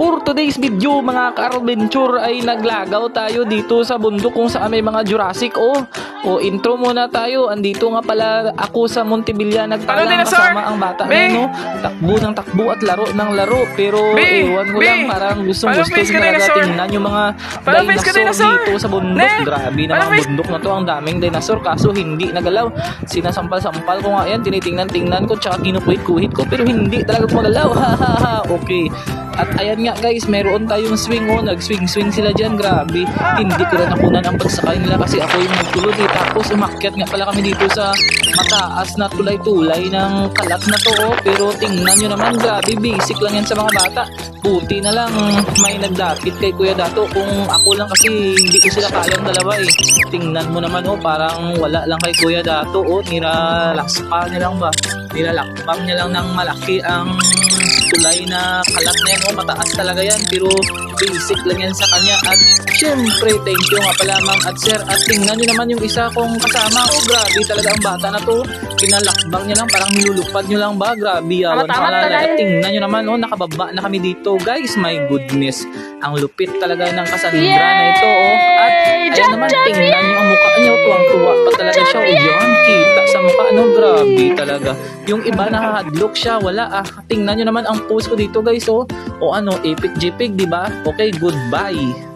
For today's video mga ka-adventure ay naglagaw tayo dito sa bundok kung saan may mga Jurassic. Intro muna tayo. Andito nga pala ako sa Montevilla nagtalang kasama ang bata na no. Takbo ng takbo at laro ng laro. Pero ewan ko lang parang gustong talaga tingnan yung mga dinosaur dito sa bundok. Grabe na mga bundok na to. Ang daming dinosaur kaso hindi nagalaw. Sinasampal-sampal ko nga yan. Tinitingnan ko tsaka kinukuhit-kuhit ko pero hindi talaga gumagalaw. Okay. At ayan nga guys, meron tayong swing nag-swing sila dyan, grabe. Hindi ko rin nakunan ang pagsakay nila kasi ako yung nagtulog tapos umakyat nga pala kami dito sa mataas na tulay-tulay ng kalat na to Pero tingnan nyo naman, grabe, basic lang yan sa mga bata. Buti na lang may nagdapit kay Kuya Dato. Kung ako lang kasi hindi ko sila kayang dalawa Tingnan mo naman parang wala lang kay Kuya Dato nilalakpan niya lang ng malaki ang tulay na kalat na yan mataas talaga yan pero basic lang yan sa kanya. At syempre thank you nga pala ma'am at sir. At tingnan nyo naman yung isa kong kasama grabe talaga ang bata na to, pinalakbang niya lang, parang nilulupad nyo lang ba, grabe yawan sa kalala. At tingnan nyo naman nakababa na kami dito guys, my goodness, ang lupit talaga ng Cassandra na ito at ayan naman tingnan nyo ang mukha niyo, tuwang-tuwa pa talaga siya yan, kita sa mukha grabe talaga. Yung iba nakahadlock siya, wala tingnan nyo naman ang post ko dito guys epic JPEG, diba? Okay, goodbye.